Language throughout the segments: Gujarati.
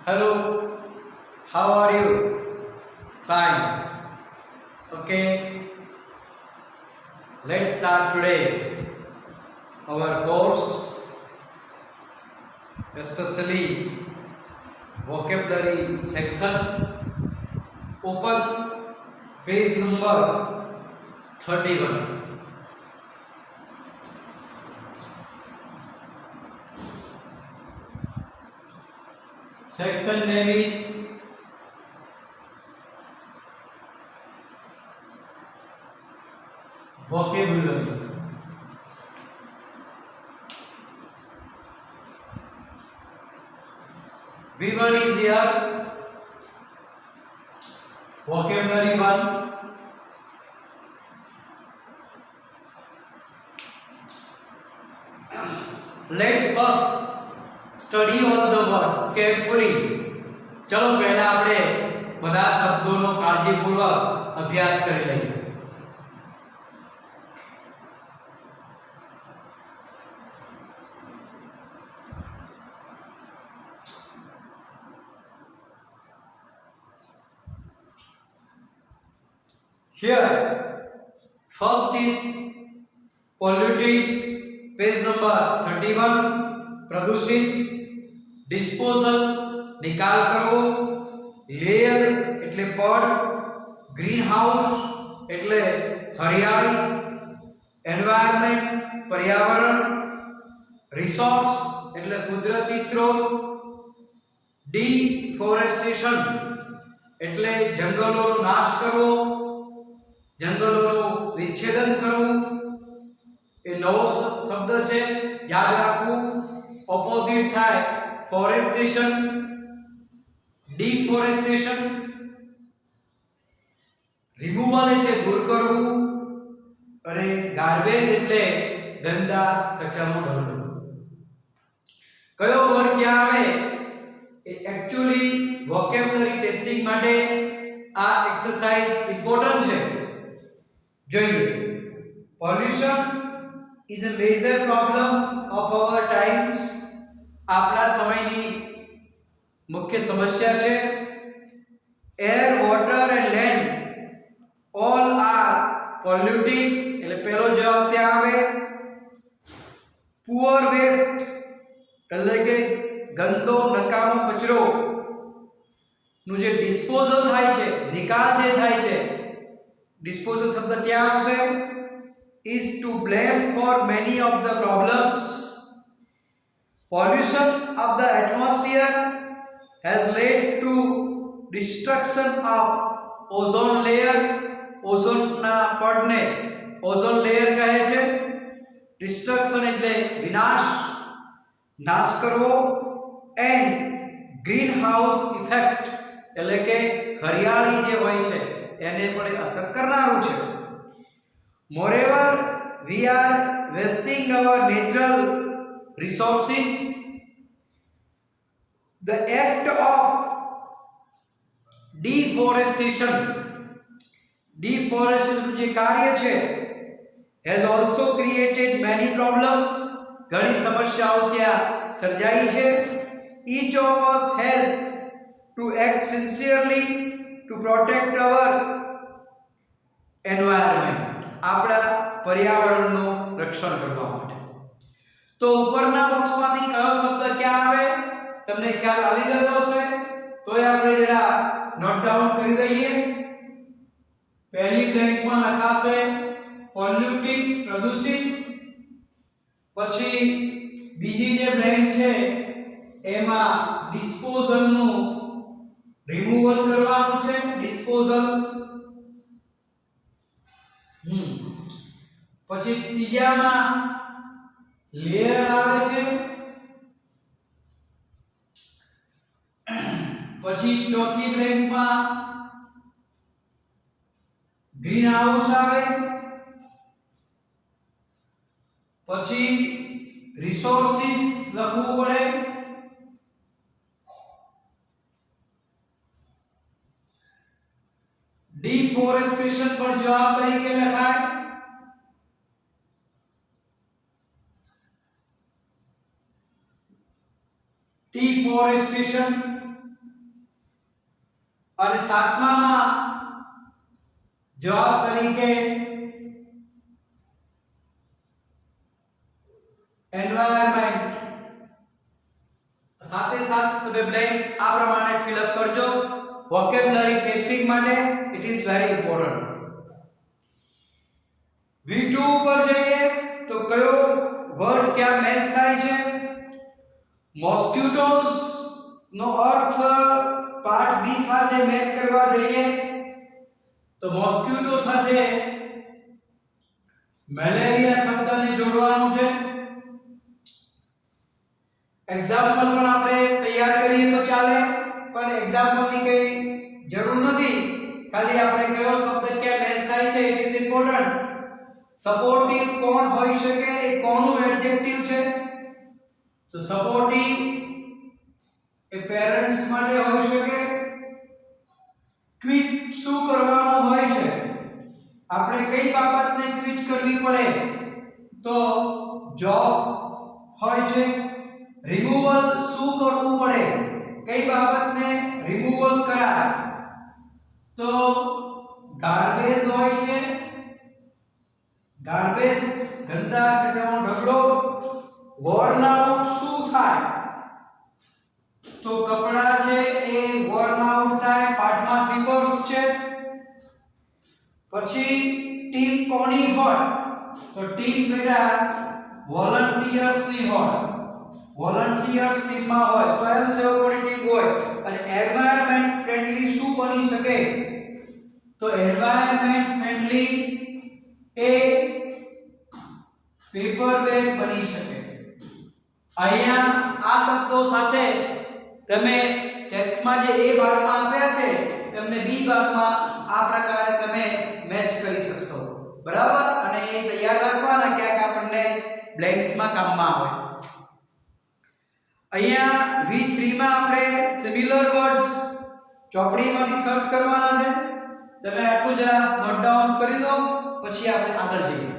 Hello, how are you? Fine. Okay, let's start today our course, especially vocabulary section. Open page number 31. Section name is vocabulary. V1 is here. Vocabulary 1. Let's first study all the words carefully. चलो पहला આપણે બધા શબ્દોનો કાળજીપૂર્વક અભ્યાસ કરી લઈએ. Here, first is polluting, page number 31. प्रदूषित, disposal, निकाल करવો, layer એટલે પડ, greenhouse એટલે હરિયાળી, environment पर्यावरण, resource એટલે કુદરતી સ્ત્રોત, deforestation એટલે જંગલોનો નાશ કરવો, જંગલોનું વિચ્છેદન કરવું. એ નવો શબ્દ છે, યાદ રાખવું. ઓપોઝિટ થાય ફોરેસ્ટેશન, ડિફોરેસ્ટેશન. રિમૂવલ એટલે દૂર કરવું અને ગાર્બેજ એટલે ગંદા કચરાનું ઢગલો. કયો વર્ડ ક્યાં આવે એ એક્ચ્યુઅલી વોકેબ્યુલરી ટેસ્ટિંગ માટે આ એક્સરસાઇઝ ઇમ્પોર્ટન્ટ છે. જોઈએ. Pollution is a major problem of our times. આપણા સમયની મુખ્ય સમસ્યા છે. Air, water and land all are polluting. એટલે પહેલો જવાબ ત્યાં આવે. Poor waste એટલે કે ગંદો નકામો કચરો નું જે ડિસ્પોઝલ થાય છે, નિકાલ જે થાય છે, ડિસ્પોઝલ શબ્દ ત્યાં આવશે. Is to blame for many of the problems. Pollution of the atmosphere has led to destruction of ozone layer. Ozone na પડને ozone layer કહે છે. Destruction એટલે વિનાશ, નાશ કરવો. And greenhouse effect એટલે કે હરિયાળી જે હોય છે એને પણ અસર કરનારું છે. Moreover, we are wasting our natural resources. The act of deforestation જે કાર્ય છે has also created many problems. ઘણી સમસ્યાઓ ત્યાં સર્જાઈ છે. Each of us has to act sincerely to protect our environment. આપણા પર્યાવરણનું રક્ષણ કરવા માટે. તો ઉપરના બોક્સમાંથી કયો શબ્દ ક્યાં આવે તમને ખ્યાલ આવી ગયો હશે. તો આપણે જરા નોટ ડાઉન કરી દઈએ. પહેલી બ્લેન્કમાં લખાશે પોલ્યુટિંગ, પ્રદૂષિત. પછી બીજી જે બ્લેન્ક છે એમાં ડિસ્પોઝલનું રિમૂવલ કરવાનું છે, ડિસ્પોઝલ. પછી ત્રીજામાં લેયર આવે છે. પછી ચોથી બ્લેન્કમાં ગ્રીન હાઉસ આવે. પછી રિસોર્સિસ લખવું પડે. डिफोरेस्टेशन पर जवाब तरीके लखाए. डिफोरेस्टेशन અને સાતમામાં જવાબ તરીકે એન્વાયરમેન્ટ સાથે સાથ તમે બ્લેન્ક આ પ્રમાણે ફિલ અપ કરજો વોકેબ્યુલરી ટેસ્ટિંગ માટે it is very important V2 પર જઈએ તો કયો વર્ડ ક્યાં મેચ થાય છે મોસ્કિટોઝ નો અર્થ પાર્ટ બી સાથે મેચ કરવા જઈએ તો મોસ્કિટો સાથે મેલેરિયા શબ્દને જોડવાનું છે એક્ઝામ્પલ પણ આપણે તૈયાર કરીએ તો ચાલે પણ એક્ઝામ્પલની કઈ જરૂર નથી ખાલી આપણે કયો શબ્દ ક્યાં મેચ થાય છે ઇટ ઇઝ ઇમ્પોર્ટન્ટ સપોર્ટિવ કોણ હોઈ શકે એ કોનું એડજેક્ટિવ છે તો સપોર્ટિવ એ પેરેન્ટ્સ માટે હોઈ શકે ક્વિટ શું કરવાનું હોય છે આપણે કઈ બાબતને ક્વિટ કરવી પડે તો જોબ હોય છે રિમૂવલ શું કરવું પડે કઈ બાબતને રિમૂવલ કરાય તો ગાર્બેજ હોય છે ગાર્બેજ ગંદા કચરાનો ઢગલો worn out શું થાય તો કપડા છે એ worn out થાય પાઠમાં સ્લીપર્સ છે પછી ટીમ કોની હોય તો ટીમ બેટા વોલન્ટિયર્સ ની હોય વોલન્ટિયર્સ ટીમમાં હોય સ્વયંસેવકોની ટીમ હોય અને એન્વાયરમેન્ટ ફ્રેન્ડલી શું બની શકે તો એન્વાયરમેન્ટ ફ્રેન્ડલી એ પેપર બેગ બની શકે અહીંયા આ શબ્દો સાથે તમે ટેક્સ્ટમાં જે એ ભાગમાં આપ્યા છે તેમને બી ભાગમાં આ પ્રકારે તમે મેચ કરી શકશો બરાબર અને એ તૈયાર રાખવાના ક્યાંક આપણને બ્લેન્ક્સમાં કામમાં આવે અહીંયા V3 માં આપણે સિમિલર વર્ડ્સ ચોપડીમાંથી સર્ચ કરવાના છે તમે આટલું જરા નોટ ડાઉન કરી દો પછી આપણે આગળ જઈએ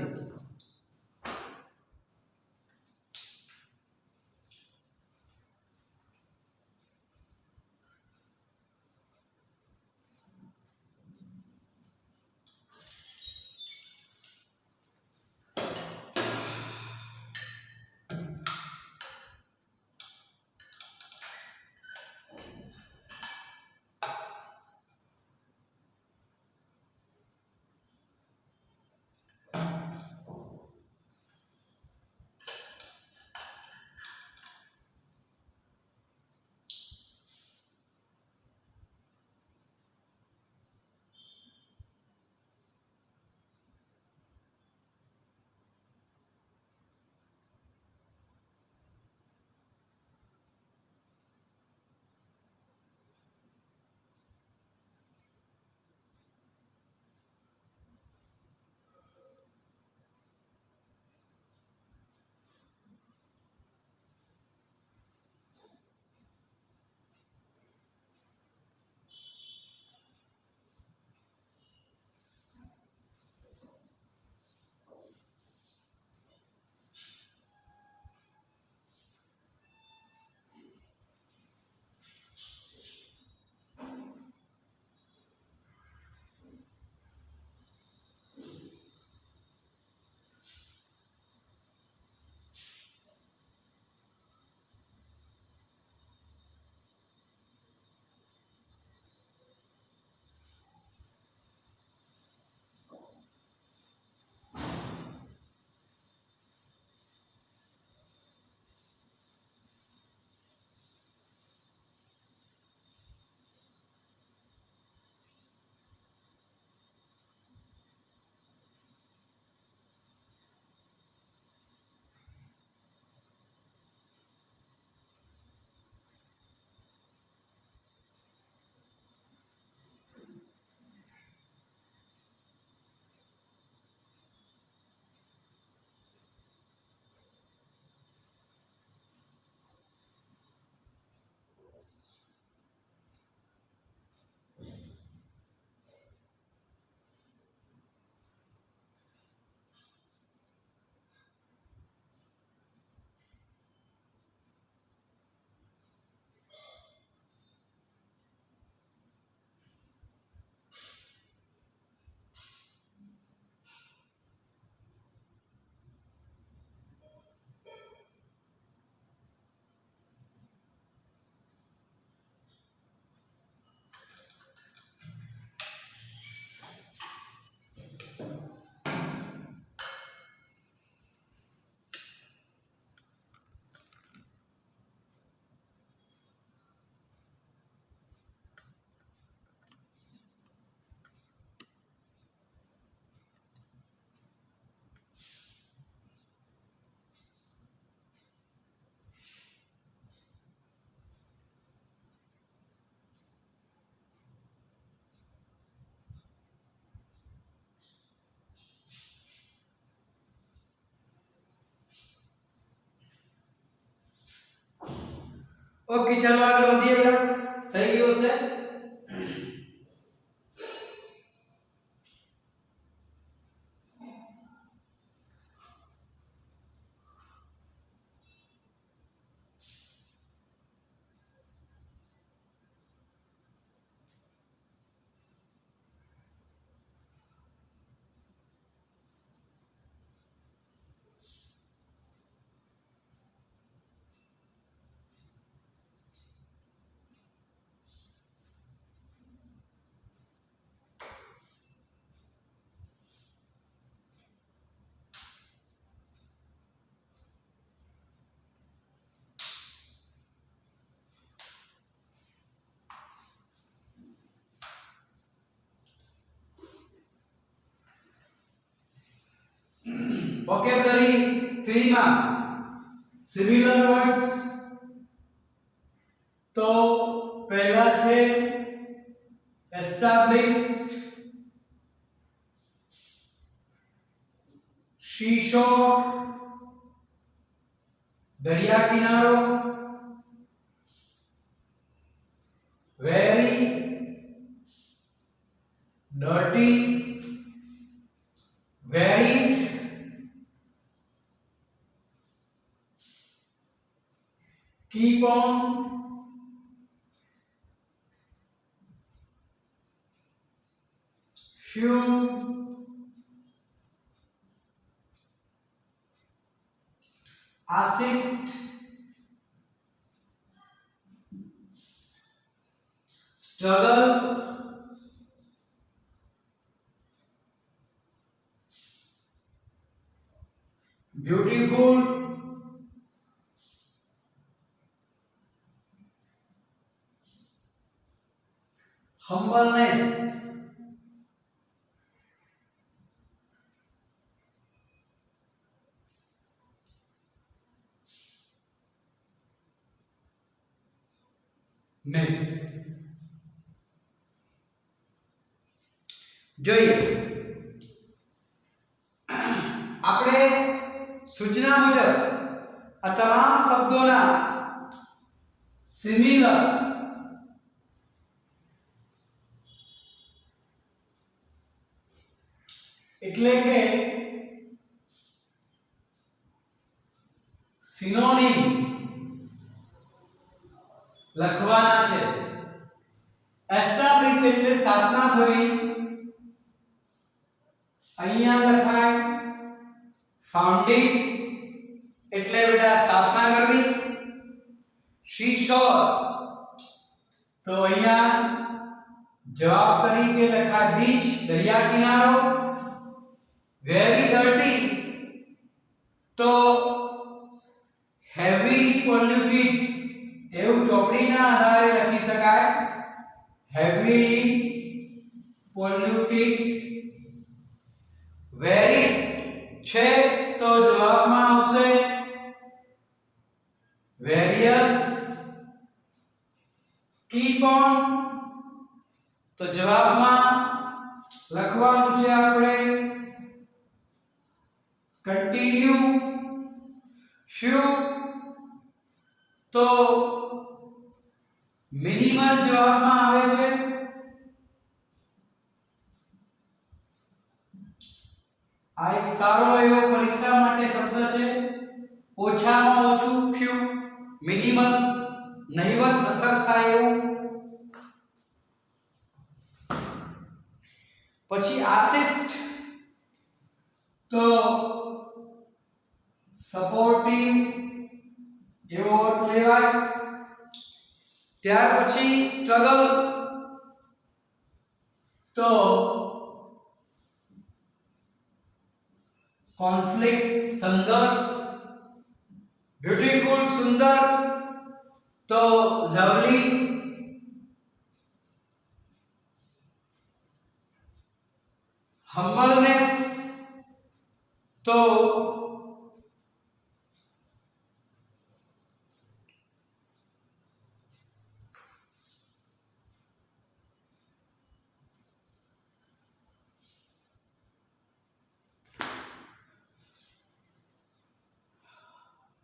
ओके चलो आगे बढ़िए बेटा सही गयो से vocabulary 3 માં similar words तो पहला છે established seashore दरिया किनारो very dirty very keep on few assist struggle beautiful humbleness ness જોઈએ આપણે સૂચના મુજબ આ તમામ શબ્દોના સિમિલર એટલે કે સિનોનિમ લખવાના છે એસ્ટાબ્લિશ એટલે સ્થાપના થવી અહીંયા લખાય ફાઉન્ડિંગ એટલે બેટા સ્થાપના કરવી સીશોર તો અહીંયા જવાબ તરીકે લખાય બીચ દરિયા કિનારો વેરી ડર્ટી તો હેવી પોલ્યુટેડ એવું ચોપડીના આધારે લખી શકાય હેવી પોલ્યુટેડ વેરી છે તો જવાબમાં આવશે વેરિયસ કીપ ઓન તો જવાબમાં લખવાનું છે આપણે કન્ટિન્યુ few તો મિનિમલ જવાબમાં આવે છે આ એક સારો એવો પરીક્ષા માટે શબ્દ છે ઓછામાં ઓછું few મિનિમલ નહીવત અસર થાય એવું પછી આસિસ્ટ તો સપોર્ટિવ એવો અર્થ લેવાય ત્યાર પછી સ્ટ્રગલ તો કોન્ફ્લિક્ટ સંઘર્ષ બ્યુટીફુલ સુંદર તો લવલી હમ્બલનેસ તો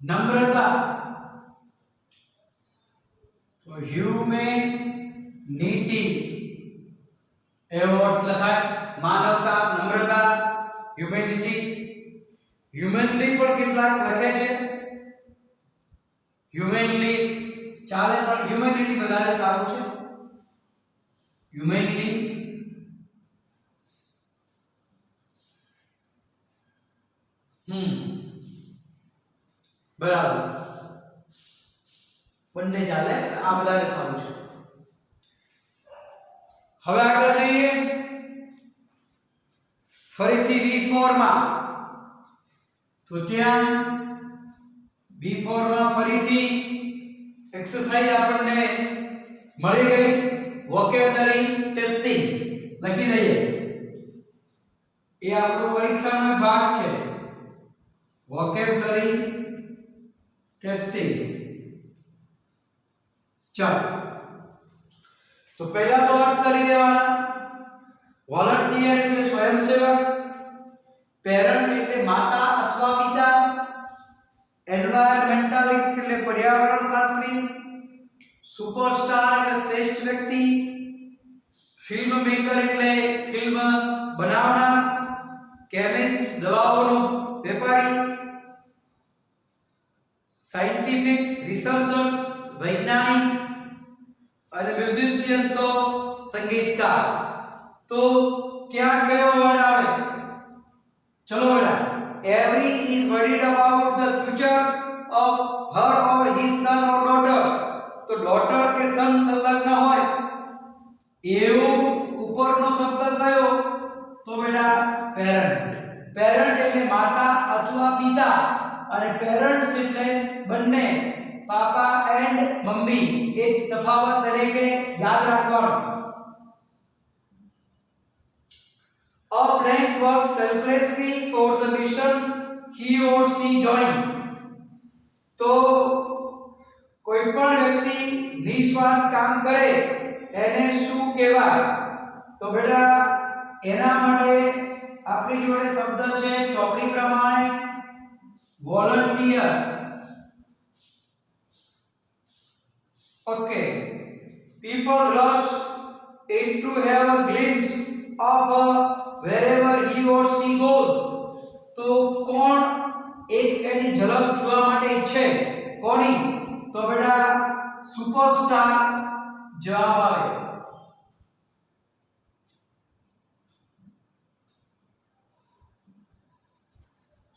नम्रता તો હ્યુમેનિટી એવો અર્થ લખાય, માનવતા, નમ્રતા, હ્યુમેનિટી. હ્યુમનલી પણ કેટલાક લખે છે, હ્યુમનલી ચાલે પણ હ્યુમેનિટી વધારે સારું છે. હ્યુમેનલી બરાબર, બંને ચાલે, આ વધારે સારું છે. હવે આગળ જઈએ ફરીથી V4 માં. તો ત્યાં V4 માં ફરીથી એક્સરસાઇઝ આપણને મળી ગઈ, વોકેબ્યુલરી ટેસ્ટિંગ લખી દઈએ. એ આપણો પરીક્ષાનો ભાગ છે, વોકેબ્યુલરી ટેસ્ટિંગ. ચાલો તો પહેલા તો અર્થ કરી દેવાના. વોલન્ટિયર એટલે સ્વયંસેવક, પેરેન્ટ એટલે માતા અથવા પિતા, એન્વાયરમેન્ટાલિસ્ટ એટલે પર્યાવરણ શાસ્ત્રી, સુપરસ્ટાર એટલે શ્રેષ્ઠ વ્યક્તિ, ફિલ્મ મેકર એટલે ફિલ્મ બનાવનાર, કેમિસ્ટ દવાઓનો વેપારી, સાયન્ટિફિક રિસર્ચર્સ વૈજ્ઞાનિક, અને મ્યુઝિશિયન તો સંગીતકાર. તો ક્યાં કયો વર્ડ આવે? ચલો બેટા, every is worried about the future of her or his son or daughter. તો daughter કે son સંલગ્ન હોય એવો ઉપરનો શબ્દ કયો? તો બેટા પેરેન્ટ. પેરેન્ટ એટલે માતા અથવા પિતા, અને પેરેન્ટ્સ એટલે બંને, પાપા એન્ડ મમ્મી. એક તફાવત તરીકે યાદ રાખવાનો. A blank works selflessly for the mission he or she joins. તો કોઈ પણ વ્યક્તિ નિસ્વાર્થ કામ કરે એને શું કહેવાય? તો બેટા એના માટે આપણી જોડે શબ્દ છે ચોપડી પ્રમાણે volunteer. Okay, people rush in to have a glimpse of wherever he or she goes. તો કોણ એક એની ઝલક જોવા માટે ઈચ્છે? કોની? તો બેટા સુપરસ્ટાર જવાબ આવે.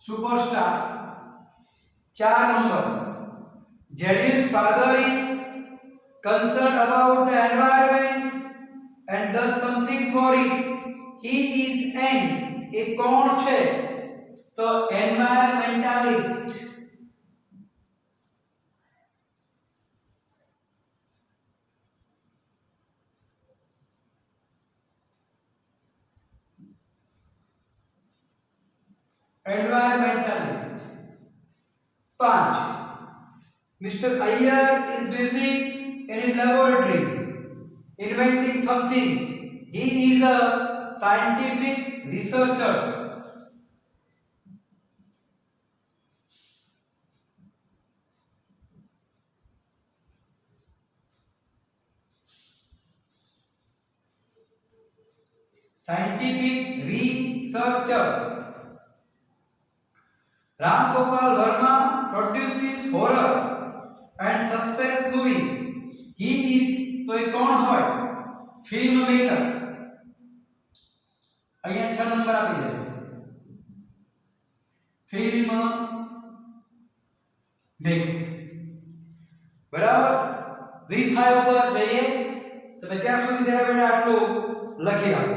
Superstar. 4 number, Jadil's father is concerned about the environment and does something for it. He is an, એ કોણ છે? તો environmentalist. Environmentalist. 5. Mr. Iyer is busy in his laboratory inventing something. He is a scientific researcher. Scientific researcher. Ram Gopal Verma produces horror and suspense movies. He is, તો એ કોણ હોય? Film maker. અહીંયા 6 નંબર આપી દે. Film maker. બરાબર. V5 પર જઈએ. તમે ત્યાં સુધી જરા બેટા આટલું લખી રાખો.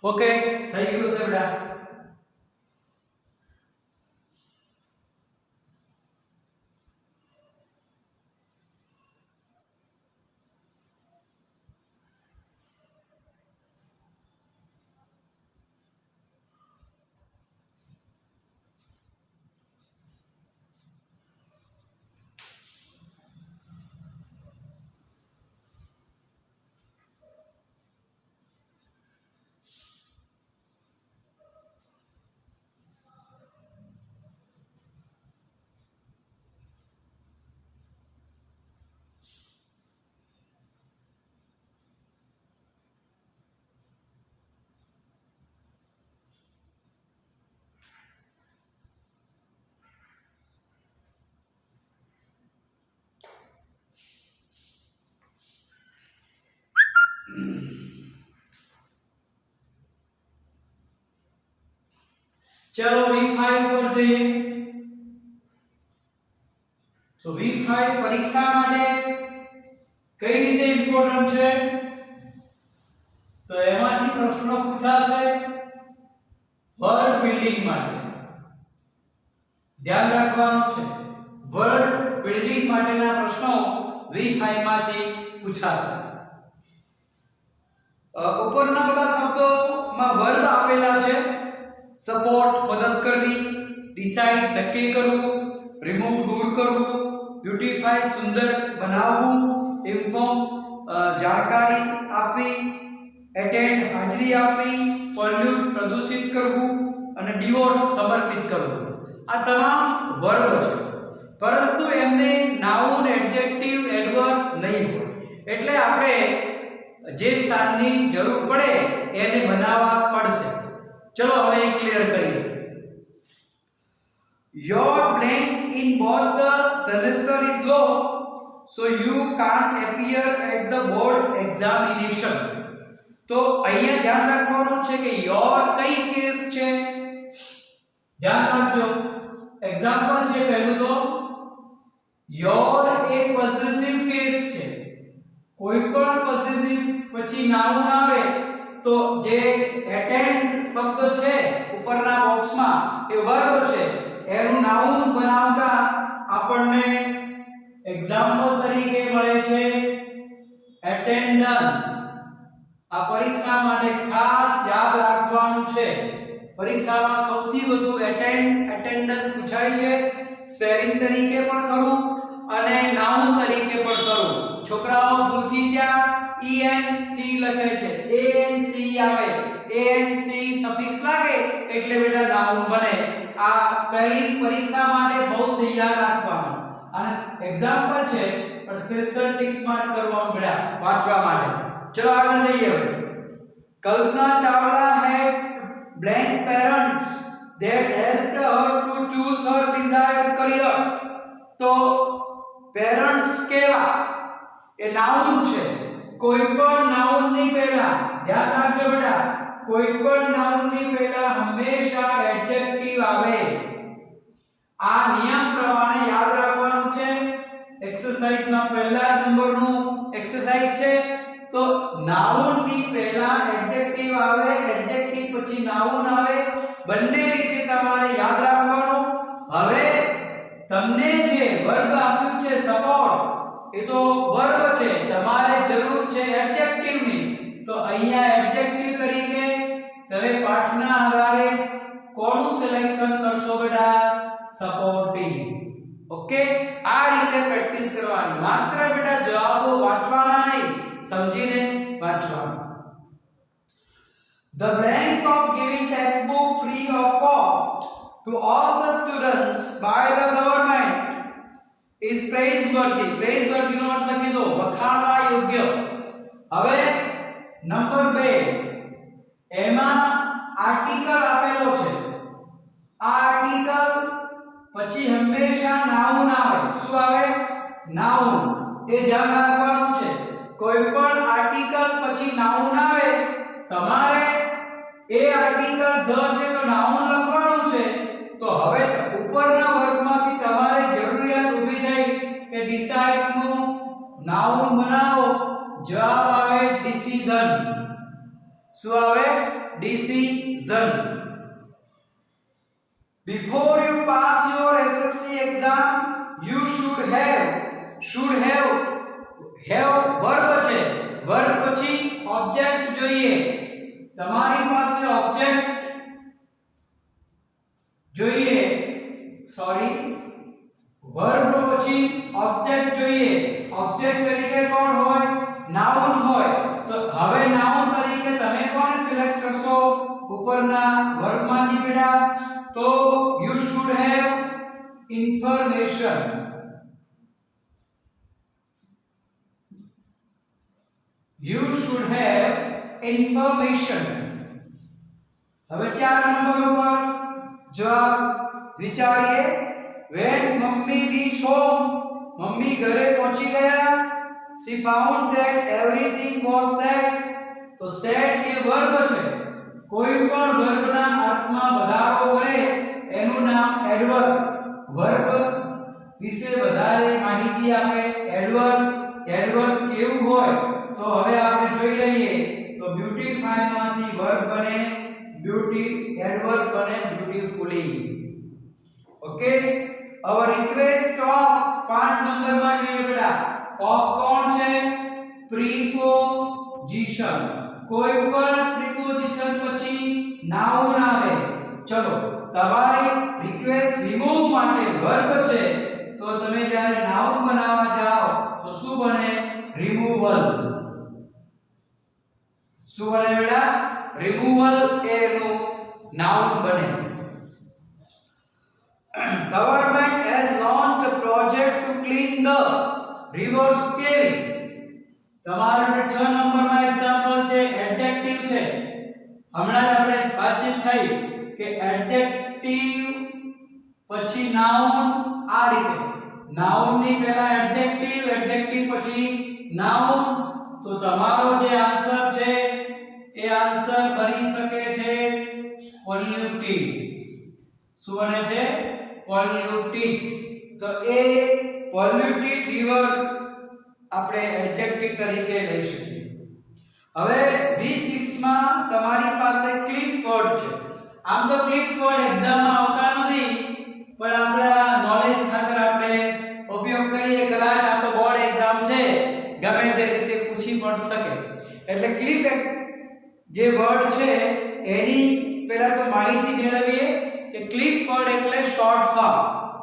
ઓકે, થઈ ગયું છે બેટા. चलो V5 पर જઈએ. તો V5 પરીક્ષા માટે કઈ રીતે ઇમ્પોર્ટન્ટ છે? તો એમાંથી પ્રશ્નો પૂછાશે વર્ડ બિલ્ડિંગ માટે. ધ્યાન રાખવાનું છે, વર્ડ બિલ્ડિંગ માટેના પ્રશ્નો V5 માંથી પૂછાશે. ઉપરના બધા શબ્દોમાં વર્બ આપેલા છે. સપોર્ટ મદદ કરવી, ડિસાઈડ નક્કી કરવું, રિમૂવ દૂર કરવું, બ્યુટીફાઈ સુંદર બનાવવું, ઇન્ફોર્મ જાણકારી આપવી, એટેન્ડ હાજરી આપવી, પોલ્યુટ પ્રદૂષિત કરવું અને ડિવોટ સમર્પિત કરવું. આ તમામ વર્બ છે, પરંતુ એમને નાઉન, એડજેક્ટિવ, એડવર્બ નહીં હોય. એટલે આપણે જે સ્થાનની જરૂર પડે એને બનાવવા પડશે. चलो હવે એક ક્લિયર કરીએ. Your blank in both the semester is low, so you can't appear at the board examination. તો અહીંયા ધ્યાન રાખવાનું છે કે your કઈ કેસ છે. ધ્યાન રાખજો, એક્ઝામ્પલ છે પહેલું તો your એ પોસેસિવ કેસ છે. કોઈ પણ પોસેસિવ પછી નાઉન આવે તો જે એટેન્ડ શબ્દ છે ઉપરના બોક્સમાં એ વર્બ છે, એનું નાઉન બનાવતા આપણને એક્ઝામ્પલ તરીકે મળે છે એટેન્ડન્સ. આ પરીક્ષા માટે ખાસ યાદ રાખવાનું છે. પરીક્ષામાં સૌથી વધુ એટેન્ડન્સ પૂછાય છે. સ્પેલિંગ તરીકે પણ કરું અને નાઉન તરીકે પણ કરું. છોકરાઓ ભૂલથી ત્યાં ENC લખે છે, ANC આવે, ANC સફિક્સ લાગે એટલે બેટા નાઉન બને. આ સ્પેલિંગ પરીક્ષા માટે બહુ તૈયાર રાખવાનું. અને એક્ઝામ્પલ છે પણ સ્પેશિયલ ટિક માર્ક કરવાનું બેટા વાંચવા માટે. ચલો આગળ જઈએ. Kalpana Chawla had blank parents that helped her to choose her desired career. તો પેરેન્ટ્સ કેવા એ નાઉન છે. કોઈ પણ નાઉન ની પહેલા ધ્યાન રાખજો બેટા, કોઈ પણ નાઉન ની પહેલા હંમેશા એડજેક્ટિવ આવે. આ નિયમ પ્રમાણે યાદ રાખવાનું છે. એક્સરસાઇઝ માં પહેલા નંબરનું એક્સરસાઇઝ છે. તો નાઉન ની પહેલા એડજેક્ટિવ આવે, એડજેક્ટિવ પછી નાઉન આવે. બંને રીતે તમારે યાદ રાખવાનું. હવે તમને જે વર્બ આપ્યું છે સપોર્ટ, એ તો વર્બ છે, તમારે જરૂર છે એડજેક્ટિવ ની. તો અહીંયા એડજેક્ટિવ તરીકે તમે પાઠના આધારે કોનું સિલેક્શન કરશો બેટા? સપોર્ટિંગ. ઓકે, આ રીતે પ્રેક્ટિસ કરવાની. માત્ર બેટા જવાબો વાંચવાના નહીં, સમજીને વાંચવાનું. The blank of giving textbook free of cost to all the students by the government is praiseworthy. Praiseworthy નો અર્થ લખી દો, વખાણવા યોગ્ય. હવે નંબર 2, એમાં આર્ટિકલ આપેલો છે. આ આર્ટિકલ પછી હંમેશા નાઉન આવે. શું આવે? નાઉન. એ ધ્યાન રાખવાનું છે. કોઈ પણ આર્ટિકલ પછી નાઉન આવે, તમારે એ આર્ટિકલ ધ છે તો નાઉન લખવાનું છે. તો હવે ઉપરના વર્ગમાંથી તમારે જરૂરિયાત ઊભી થઈ કે ડિસાઈડ નું નાઉન બનાવો. જવાબ આવે ડિસિઝન. શું આવે? Decision. Before you pass your SSC exam, you should have verb છે, verb પછી object જોઈએ. તમારી પાસે object જોઈએ, સોરી, verb પછી object જોઈએ. object તરીકે કોણ હોય? noun હોય. તો હવે noun તરીકે તમે કોને સિલેક્ટ કરશો? ઉપરના verb માંથી બેટા. તો you should have information. You should have information. હવે 4 નંબર ઉપર જવાબ વિચારીએ. when mummy reached home, mummy ઘરે પહોંચી ગયા. she found that everything was sad. તો sad એ verb છે. કોઈ પણ વર્બના અર્થમાં વધારો કરે એનું નામ એડવર્બ. વર્બ વિશે વધારે માહિતી આપે એડવર્બ. એડવર્બ કેવું હોય તો હવે આપણે જોઈ લઈએ. તો બ્યુટીફાઈ માંથી વર્બ બને બ્યુટી, એડવર્બ બને beautifully. Okay, our request of 5 નંબરમાં જોઈએ બેટા. ઓફ કોણ છે? પ્રીપોઝિશન. કોઈ પણ પ્રીપોઝિશન પછી નાઉન આવે. ચલો, તમારી રિક્વેસ્ટ રિમૂવ માટે વર્બ છે તો તમે જ્યારે નાઉન બનાવવા જાઓ તો શું બને? રિમૂવલ. શું બને બેટા? રિમૂવલ એનું નાઉન બને. Government has લોન્ચ્ડ a project to clean the reverse કેવી. તમારો 6 નંબરમાં એક્ઝામ્પલ છે, એડજેક્ટિવ છે. હમણાં આપણે વાતચીત થઈ કે એડજેક્ટિવ પછી નાઉન આ રીતે. નાઉન ની પહેલા એડજેક્ટિવ, એડજેક્ટિવ પછી નાઉન. તો તમારો જે આન્સર છે એ આન્સર બની શકે છે પોલ્યુટિવ. શું બને છે? પોલ્યુટિવ. તો એ પોલ્યુટેડ રિવર આપણે એડજેક્ટિવ તરીકે લઈ શકીએ. હવે V6 માં તમારી પાસે ક્લિપ વર્ડ છે. આમ તો ક્લિપ વર્ડ એક્ઝામમાં આવતા નથી, પણ આપણા નોલેજ ખાતર આપણે ઉપયોગ કરીએ. કદાચ આ તો બોર્ડ એક્ઝામ છે, ગમે તે રીતે પૂછી પણ શકે. એટલે ક્લિપ જે વર્ડ છે એની પહેલા તો માહિતી મેળવીએ કે ક્લિપ વર્ડ એટલે શોર્ટ ફોર્મ.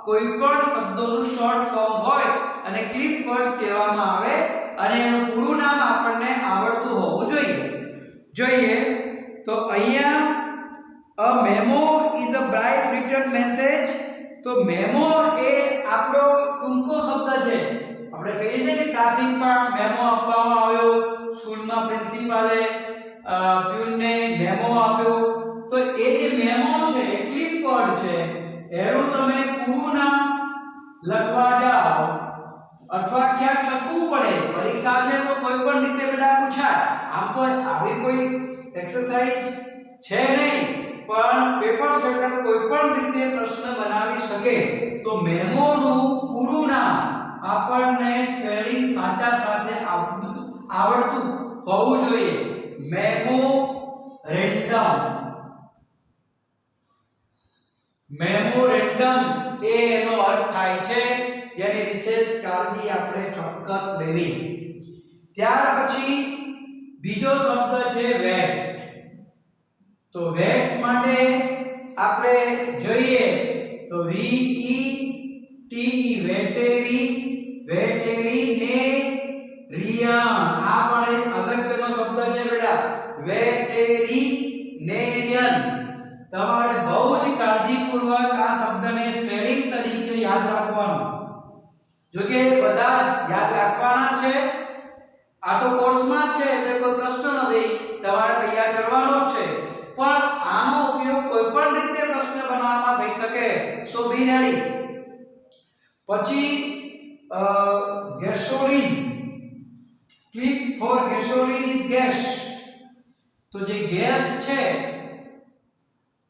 કોઈ પણ શબ્દોનું શોર્ટ ફોર્મ હોય અને ક્લિપ વર્ડ્સ કહેવામાં આવે અને એનું પૂરું નામ આપણને આવડતું હોવું જોઈએ. તો અહીંયા a memo is a brief written message. તો મેમો એ આપણો ટૂંકો શબ્દ છે. આપણે કહીએ છીએ કે ટ્રાફિકમાં મેમો આપવામાં આવ્યો, સ્કૂલમાં પ્રિન્સિપાલે પ્યુનને મેમો આપ્યો. તો એ જે મેમો છે એ ક્લિપ વર્ડ છે. એનું તમે પૂરું નામ લખવા જાઓ અથવા ક્યાંક લખવું પડે, પરીક્ષા છે તો કોઈ પણ રીતે બેટા પૂછાય. આમ તો આવી કોઈ એક્સરસાઇઝ છે નહીં, પણ પેપર સેટર કોઈ પણ રીતે પ્રશ્ન બનાવી શકે. તો મેમો નું પૂરું નામ આપણને સ્પેલિંગ સાચા સાથે આવડતું હોવું જોઈએ. મેમોરેન્ડમ. મેમોરેન્ડમ એ એનો અર્થ થાય છે જેની વિશેષ કાળજી આપણે ચોક્કસ લેવી. ત્યાર પછી બીજો શબ્દ છે વેટ. તો વેટ માટે આપણે જોઈએ તો V E T વેટેરી, વેટેરીનેરિયન. આ પણ એક અગત્યનો શબ્દ છે બેટા, વેટેરીનેરિયન. તમારે બહુ જ કાળજીપૂર્વક આ શબ્દને સ્પેલિંગ તરીકે યાદ રાખવાનું. જો કે બધા યાદ રાખવાના છે, આ તો કોર્સમાં જ છે એટલે કોઈ પ્રશ્ન નથી, તમારે તૈયાર કરવાનો જ છે. પણ આનો ઉપયોગ કોઈ પણ રીતે પ્રશ્ન બનાવવામાં થઈ શકે. So be ready. પછી gasoline. Clip for gasoline is gas. તો જે ગેસ છે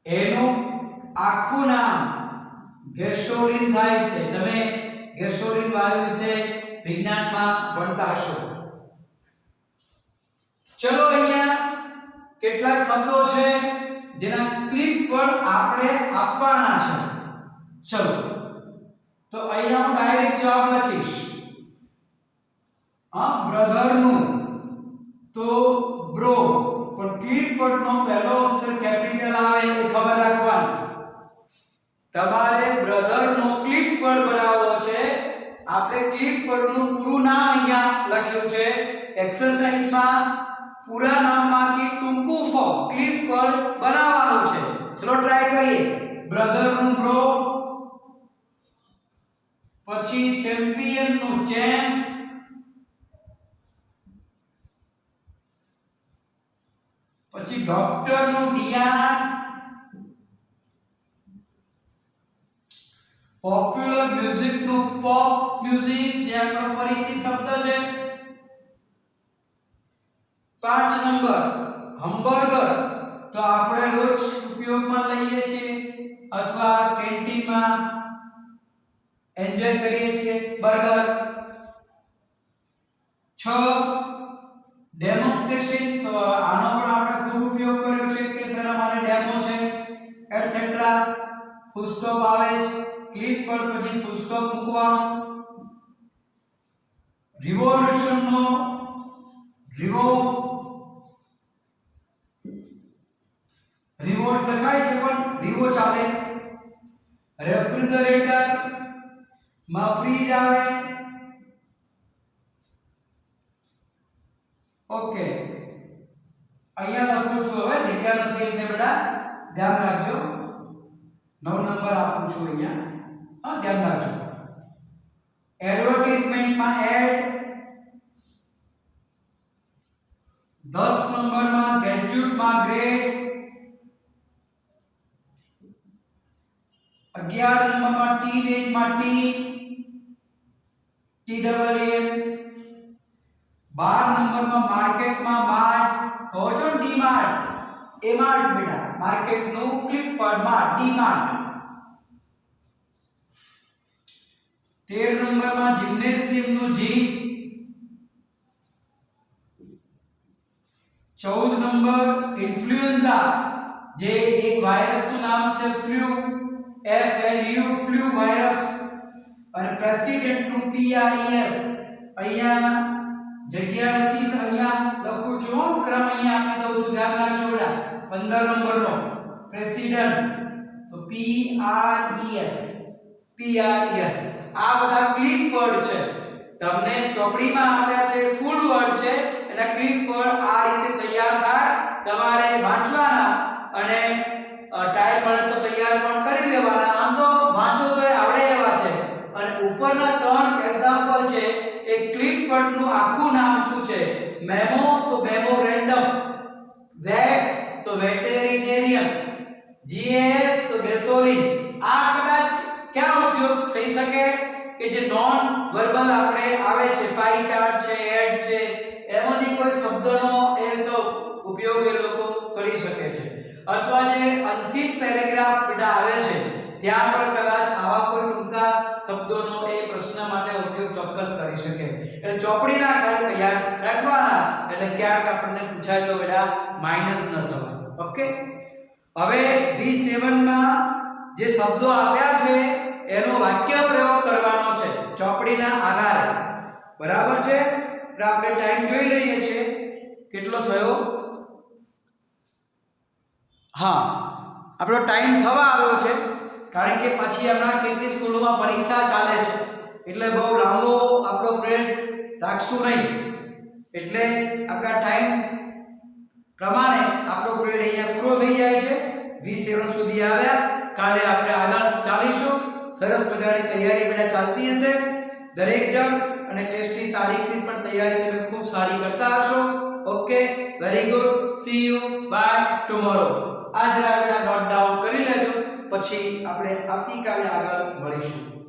એનું આખું નામ ગેસોલિન થાય છે. તમે ગેસોલિન વાયુ વિશે વિજ્ઞાનમાં ભણતા હશો. ચલો અહીંયા કેટલાક શબ્દો છે જેના ક્લિપ વર્ડ આપણે આપવાના છે. चलो तो અહીંયા હું ડાયરેક્ટ જવાબ લખીશ બ્રધર નું તો બ્રો પણ ક્લિપ વર્ડ નો પહેલો અક્ષર કેપિટલ આવે એ ખબર રાખવાની તમારે બ્રધર નો ક્લિપ વર્ડ બનાવવો છે આપણે ક્લિપ વર્ડ નું પૂરું નામ અહીંયા લખ્યું છે એક્સરસાઇઝ માં પૂરા નામમાંથી ટૂંકું ફોર્મ ક્લિપ વર્ડ બનાવવાનું છે ચલો ટ્રાય કરીએ બ્રધર નું બ્રો પછી ચેમ્પિયન નું ચેમ્પ પછી ડોક્ટર નું ડિયાન પોપ્યુલર મ્યુઝિક નું પોપ મ્યુઝિક જે આપણો પરિચિત શબ્દ છે 5 નંબર હમ્બર્ગર તો આપણે રોજ ઉપયોગમાં લઈએ છીએ અથવા કેન્ટીનમાં એન્જોય કરીએ છીએ બર્ગર 6 ડેમોન્સ્ટ્રેશન તો આનો પણ આપણે ખૂબ ઉપયોગ કર્યો છે કે સર અમારે ડેમો છે એટસેટ્રા ફૂલ સ્ટોપ આવે છે ક્લિપ પર પછી ફૂલ સ્ટોપ મૂકવાનો રિવોલ્યુશન નો રિવોલ્ટ લખાય છે પણ રિવો ચાલે રેફ્રિજરેટર માં ફ્રીજ આવે ઓકે અહીંયા લખું છું હવે જગ્યા નથી એટલે બેટા ધ્યાન રાખજો 9 નંબર આપું છું અહીંયા ધ્યાન રાખજો એડવર્ટાઇઝમેન્ટ માં એડ 10 નંબર માં ગ્રેજ્યુએટ માં ગ્રેડ 11 નંબર માં ટીનેજ માં ટી TAAN 12 નંબર માં માર્કેટ માં માર્ટ કહો છો ડી માર્ટ એ માર્ટ બેટા માર્કેટ નું ક્લિપ પર માં ડી માર્ટ 13 નંબર માં જિમ્નેશિયમ નું જીમ 14 નંબર ઇન્ફ્લુએન્ઝા જે એક વાયરસ નું નામ છે ફ્લુ FLU ફ્લુ વાયરસ અને પ્રેસિડેન્ટ નું PRES અહીંયા જગ્યા નથી તો અહીંયા લખું છું ક્રમ અહીંયા આપી દઉં છું ધ્યાન રાખજો બેટા 15 નંબર નો પ્રેસિડેન્ટ તો PRES આ બધા ક્લિપ વર્ડ છે તમને ચોપડીમાં આપ્યા છે ફૂલ વર્ડ છે એના ક્લિપ વર્ડ આ રીતે તૈયાર થાય તમારે વાંચવાના અને ટાઈમ મળે તો તૈયાર પણ કરી દેવાના આમ તો વાંચો તો આવડે એવા છે અને ઉપરના 3 એક્ઝામ્પલ છે એ ક્લિપ વર્ડ નું આખું નામ શું છે મેમો તો મેમોરેન્ડમ વેટ તો વેટેરિનેરિયન GAS તો ગેસોલિન આ કદાચ ક્યાં ઉપયોગ થઈ શકે કે જે નોન વર્બલ આપણે આવે છે પાઈ ચાર્ટ છે એડ છે એમાંથી કોઈ શબ્દનો એ તો ઉપયોગ એ લોકો કરી શકે છે અથવા જે અનસીન પેરેગ્રાફ બેટા આવે છે ત્યાં પણ કદાચ આવા કોઈ ટૂંકા શબ્દોનો એ પ્રશ્ન માટે ઉપયોગ ચોક્કસ કરી શકે એટલે ચોપડીના ખાલી તૈયાર રાખવાના એટલે ક્યાંક આપણને પૂછાય તો બેટા માઈનસ ન થવાય ઓકે હવે V7 માં જે શબ્દો આપ્યા છે એનો વાક્ય પ્રયોગ કરવાનો છે ચોપડીના આધારે બરાબર છે તો આપણે ટાઈમ જોઈ લઈએ છીએ કેટલો થયો હા આપણો ટાઈમ થવા આવ્યો છે કારણ કે પછી હમણાં કેટલી સ્કૂલોમાં પરીક્ષા ચાલે છે એટલે બહુ લાંબો આપણો પિરિયડ રાખશું નહીં એટલે આપણા ટાઈમ પ્રમાણે આપણો પિરિયડ અહીંયા પૂરો થઈ જાય છે V7 સુધી આવ્યા કાલે આપણે આગળ ચાલીશું સરસ મજાની તૈયારી બેટા ચાલતી હશે દરેક જણ અને ટેસ્ટની તારીખની પણ તૈયારી તમે ખૂબ સારી કરતા હશો okay very good see you bye tomorrow આજ રાતના નોટ ડાઉન કરી લેજો પછી આપણે આવતીકાલે આગળ મળીશું